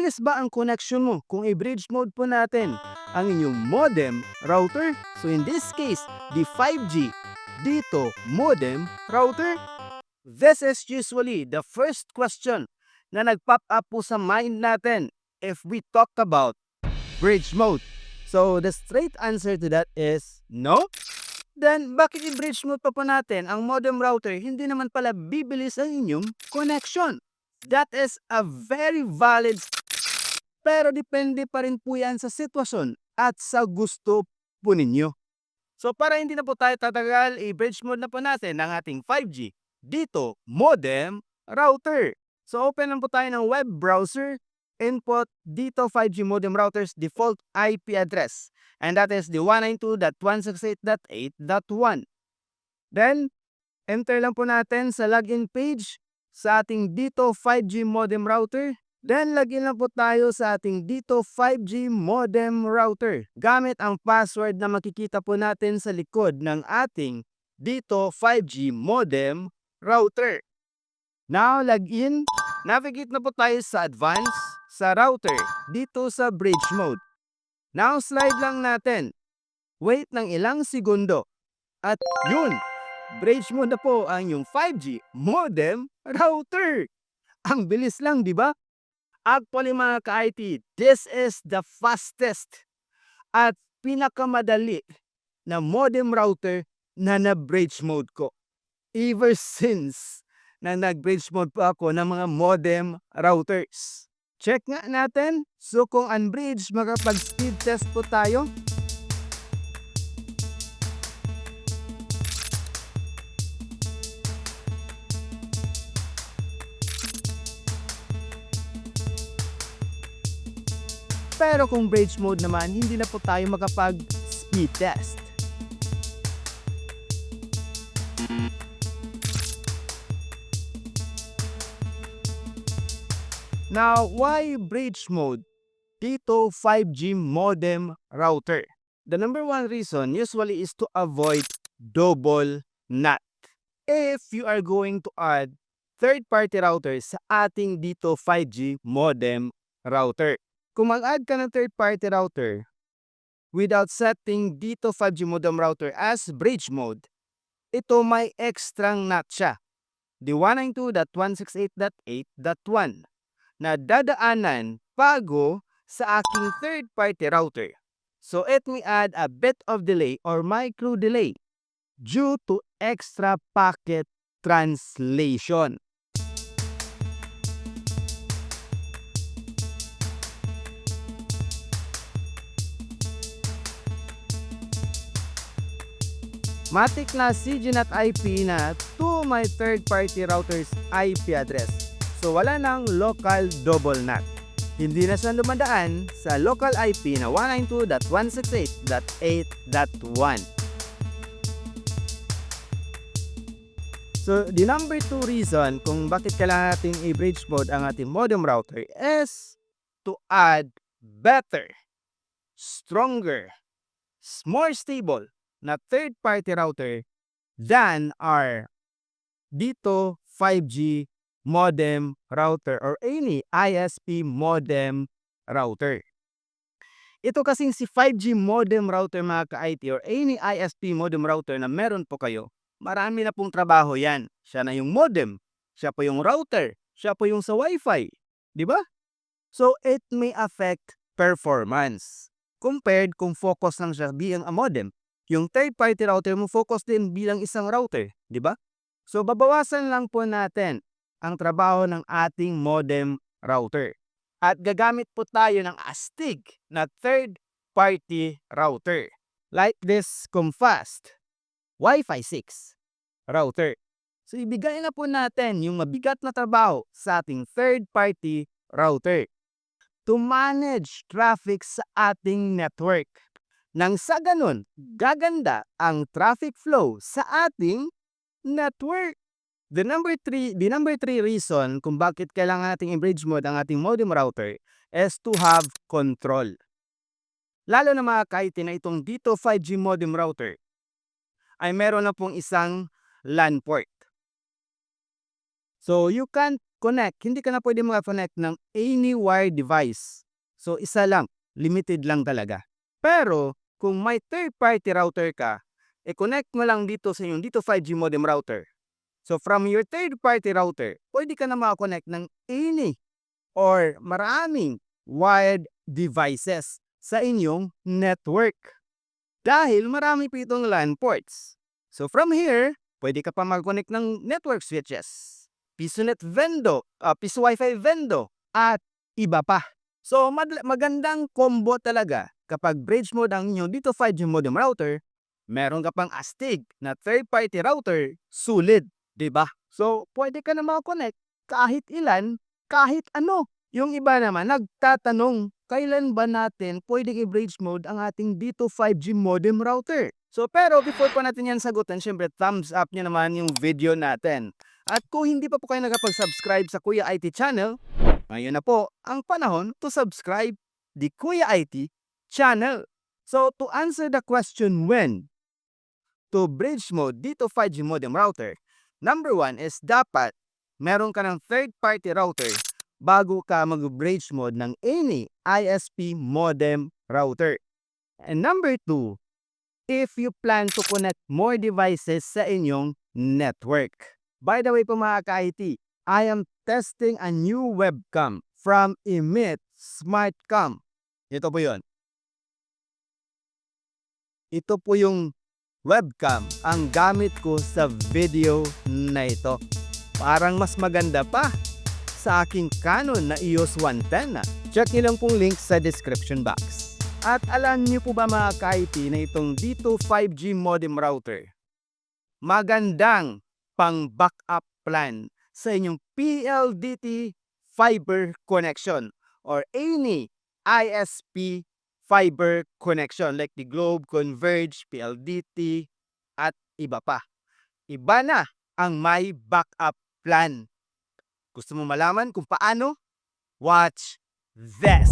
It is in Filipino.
Mabilis ba ang connection mo kung i-bridge mode po natin ang inyong modem router? So in this case, the 5G dito modem router. This is usually the first question na nag-pop up po sa mind natin if we talk about bridge mode. So the straight answer to that is no. Then bakit i-bridge mode pa po natin ang modem router? Hindi naman pala bibilis ang inyong connection. That is a very valid, pero depende pa rin po yan sa sitwasyon at sa gusto po ninyo. So para hindi na po tayo tatagal, i-bridge mode na po natin ang ating 5G dito modem router. So open lang po tayo ng web browser, input dito 5G modem router's default IP address. And that is the 192.168.8.1. Then, enter lang po natin sa login page sa ating dito 5G modem router. Then, login lang po tayo sa ating dito 5G modem router gamit ang password na makikita po natin sa likod ng ating dito 5G modem router. Now, login. Navigate na po tayo sa advanced, sa router, dito sa bridge mode. Now, slide lang natin. Wait ng ilang segundo. At yun, bridge mode na po ang yung 5G modem router. Ang bilis lang, di ba? Actually mga ka-IT, this is the fastest at pinakamadali na modem router na na-bridge mode ko. Ever since na nag-bridge mode po ako ng mga modem routers. Check nga natin. So kung unbridge, makapag-speed test po tayo. Pero kung bridge mode naman, hindi na po tayo makapag-speed test. Now, why bridge mode dito 5G modem router? The number one reason usually is to avoid double NAT. If you are going to add third-party routers sa ating dito 5G modem router. Kung mag-add ka ng third-party router without setting dito 5G modem router as bridge mode, ito may extrang NAT siya. The 192.168.8.1 na dadaanan bago sa aking third-party router. So it may add a bit of delay or micro delay due to extra packet translation. Matik na CGNAT IP na to my third-party router's IP address. So wala nang local double NAT. Hindi na siya dumadaan sa local IP na 192.168.8.1. So the number 2 reason kung bakit kailangan natin i-bridge mode ang ating modem router is to add better, stronger, more stable na third-party router than our dito 5G modem router or any ISP modem router. Ito kasing si 5G modem router mga ka-IT or any ISP modem router na meron po kayo, marami na pong trabaho yan. Siya na yung modem, siya po yung router, siya po yung sa Wi-Fi. Di ba? So it may affect performance compared kung focus lang siya bilang a modem. Yung third-party router mo focus din bilang isang router, di ba? So babawasan lang po natin ang trabaho ng ating modem router. At gagamit po tayo ng astig na third-party router. Like this Comfast Wi-Fi 6 router. So ibigay na po natin yung mabigat na trabaho sa ating third-party router to manage traffic sa ating network. Nang sa ganun, gaganda ang traffic flow sa ating network. The number 3 reason kung bakit kailangan nating i-bridge mode ang ating modem router is to have control. Lalo na mga kahit na itong dito 5G modem router ay meron na pong isang LAN port. So you can't connect, hindi ka na pwede maka-connect ng any wired device. So, isa lang, limited lang talaga. Pero, kung may third-party router ka, connect mo lang dito sa iyong dito 5G modem router. So, from your third-party router, pwede ka na maka-connect ng any or maraming wired devices sa inyong network. Dahil marami pa itong LAN ports. So, from here, pwede ka pa mag-connect ng network switches, PisoNet Vendo, Piso Wi-Fi Vendo, at iba pa. So, magandang combo talaga kapag bridge mode ang inyong dito 5G modem router, meron ka pang astig na third-party router, sulit, di ba? So, pwede ka na makakonect kahit ilan, kahit ano. Yung iba naman, nagtatanong, kailan ba natin pwedeng i-bridge mode ang ating dito 5G modem router? So, pero before pa natin yan sagutin, syempre thumbs up nyo naman yung video natin. At kung hindi pa po kayo nakapag-subscribe sa Kuya IT channel, ngayon na po ang panahon to subscribe the Kuya IT channel. So, to answer the question when to bridge mode dito 5G modem router, number 1 is dapat meron ka ng third-party router bago ka mag-bridge mode ng any ISP modem router. And number 2, if you plan to connect more devices sa inyong network. By the way po mga ka-IT, I am testing a new webcam from Emit Smartcam. Ito po yun. Ito po yung webcam ang gamit ko sa video na ito. Parang mas maganda pa sa aking Canon na EOS 110 na. Check nyo lang pong link sa description box. At alam niyo po ba mga ka-IT na itong dito 5G modem router, magandang pang backup plan sa inyong PLDT fiber connection or any ISP fiber connection like the Globe, Converge, PLDT, at iba pa. Iba na ang may backup plan. Gusto mo malaman kung paano? Watch this!